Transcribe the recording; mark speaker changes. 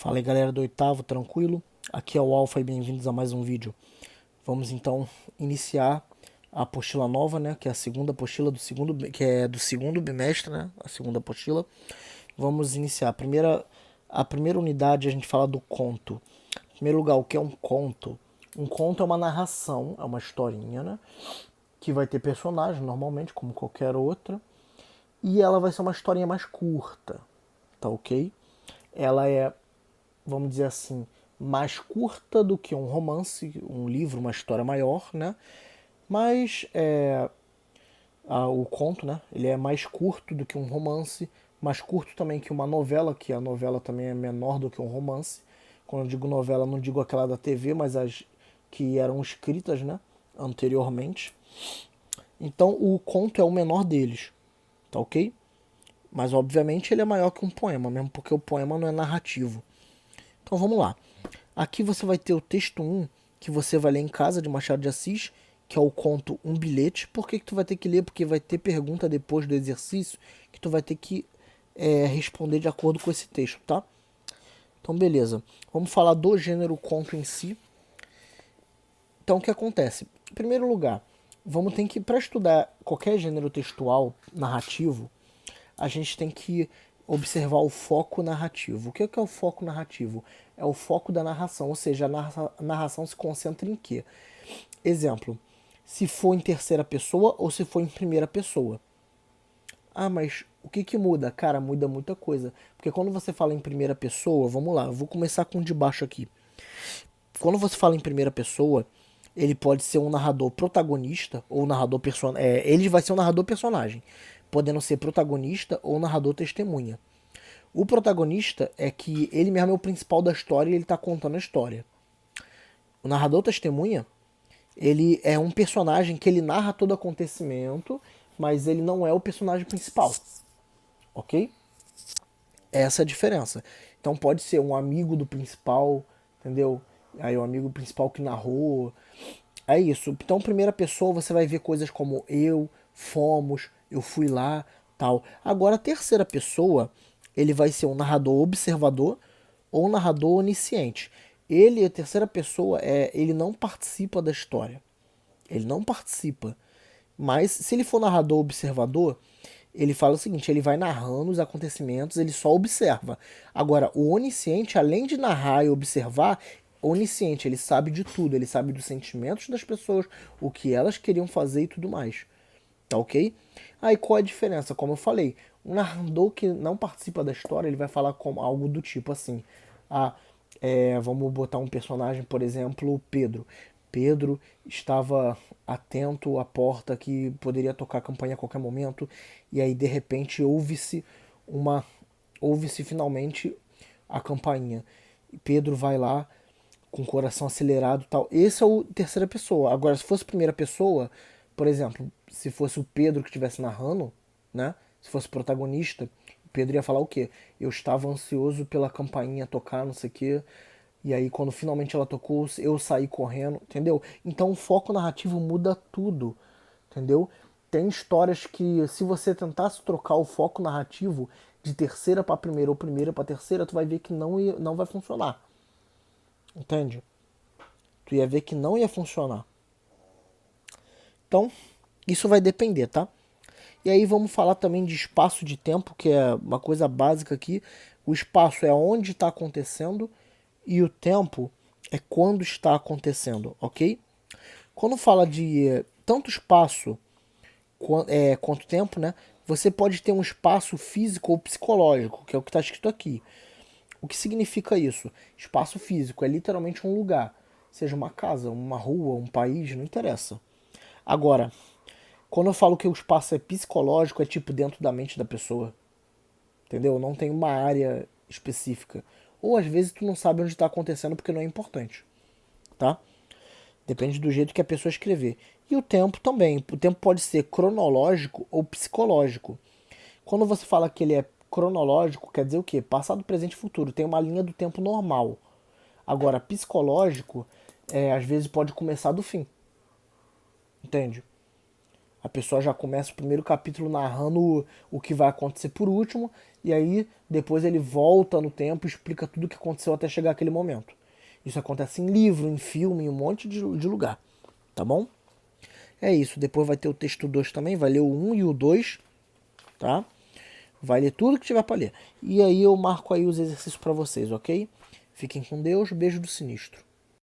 Speaker 1: Fala aí galera do oitavo, tranquilo? Aqui é o Alfa e bem-vindos a mais um vídeo. Vamos então iniciar a apostila nova, né? Que é a segunda apostila que é do segundo bimestre, né? A segunda apostila. Vamos iniciar. A primeira unidade a gente fala do conto. Em primeiro lugar, o que é um conto? Um conto é uma narração, é uma historinha, né? Que vai ter personagem normalmente, como qualquer outra. E ela vai ser uma historinha mais curta, tá ok? Ela é, vamos dizer assim, mais curta do que um romance, um livro, uma história maior, né? Mas o conto, né? Ele é mais curto do que um romance, mais curto também que uma novela, que a novela também é menor do que um romance. Quando eu digo novela, não digo aquela da TV, mas as que eram escritas, né? Anteriormente. Então o conto é o menor deles, tá ok? Mas obviamente ele é maior que um poema, mesmo porque o poema não é narrativo. Então vamos lá. Aqui você vai ter o texto um que você vai ler em casa, de Machado de Assis, que é o conto Um Bilhete. Por que tu vai ter que ler? Porque vai ter pergunta depois do exercício que tu vai ter que responder de acordo com esse texto, tá? Então beleza. Vamos falar do gênero conto em si. Então o que acontece? Em primeiro lugar, vamos ter que, para estudar qualquer gênero textual narrativo, a gente tem que observar o foco narrativo. O que é o foco narrativo? É o foco da narração, ou seja, a narração se concentra em quê? Exemplo, se for em terceira pessoa ou se for em primeira pessoa. Ah, mas o que muda? Cara, muda muita coisa. Porque quando você fala em primeira pessoa, vamos lá, eu vou começar com o de baixo aqui. Quando você fala em primeira pessoa, ele pode ser um narrador protagonista ou um narrador personagem. Ele vai ser um narrador personagem, podendo ser protagonista ou narrador testemunha. O protagonista é que ele mesmo é o principal da história e ele está contando a história. O narrador testemunha, ele é um personagem que ele narra todo o acontecimento, mas ele não é o personagem principal, ok? Essa é a diferença. Então pode ser um amigo do principal, entendeu? Aí o amigo principal que narrou. É isso. Então, primeira pessoa, você vai ver coisas como eu, fomos, eu fui lá, tal. Agora, a terceira pessoa, ele vai ser um narrador observador ou um narrador onisciente. Ele, a terceira pessoa, ele não participa da história. Ele não participa. Mas se ele for narrador observador, ele fala o seguinte, ele vai narrando os acontecimentos, ele só observa. Agora, o onisciente, além de narrar e observar, onisciente, ele sabe de tudo, ele sabe dos sentimentos das pessoas, o que elas queriam fazer e tudo mais. Tá ok? Aí qual é a diferença? Como eu falei, um narrador que não participa da história, ele vai falar como algo do tipo assim: ah, vamos botar um personagem, por exemplo, Pedro. Pedro estava atento à porta que poderia tocar a campanha a qualquer momento, e aí de repente uma ouve-se finalmente a campainha. Pedro vai lá com o coração acelerado e tal. Esse é o terceira pessoa. Agora, se fosse primeira pessoa, por exemplo, se fosse o Pedro que estivesse narrando, né? Se fosse o protagonista, o Pedro ia falar o quê? Eu estava ansioso pela campainha tocar, não sei o quê. E aí, quando finalmente ela tocou, eu saí correndo, entendeu? Então, o foco narrativo muda tudo, entendeu? Tem histórias que, se você tentasse trocar o foco narrativo de terceira para primeira ou primeira para terceira, tu vai ver que não vai funcionar, entende? Tu ia ver que não ia funcionar. Então, isso vai depender, tá? E aí vamos falar também de espaço de tempo, que é uma coisa básica aqui. O espaço é onde está acontecendo e o tempo é quando está acontecendo, ok? Quando fala de tanto espaço quanto tempo, né? Você pode ter um espaço físico ou psicológico, que é o que está escrito aqui. O que significa isso? Espaço físico é literalmente um lugar, seja uma casa, uma rua, um país, não interessa. Agora, quando eu falo que o espaço é psicológico, é tipo dentro da mente da pessoa, entendeu? Não tem uma área específica. Ou às vezes tu não sabe onde está acontecendo porque não é importante, tá? Depende do jeito que a pessoa escrever. E o tempo também. O tempo pode ser cronológico ou psicológico. Quando você fala que ele é cronológico, quer dizer o quê? Passado, presente e futuro. Tem uma linha do tempo normal. Agora, psicológico, às vezes pode começar do fim. Entende? A pessoa já começa o primeiro capítulo narrando o que vai acontecer por último, e aí depois ele volta no tempo e explica tudo o que aconteceu até chegar aquele momento. Isso acontece em livro, em filme, em um monte de lugar, tá bom? É isso, depois vai ter o texto 2 também, vai ler o 1 e o 2, tá? Vai ler tudo que tiver pra ler. E aí eu marco aí os exercícios pra vocês, ok? Fiquem com Deus, beijo do sinistro.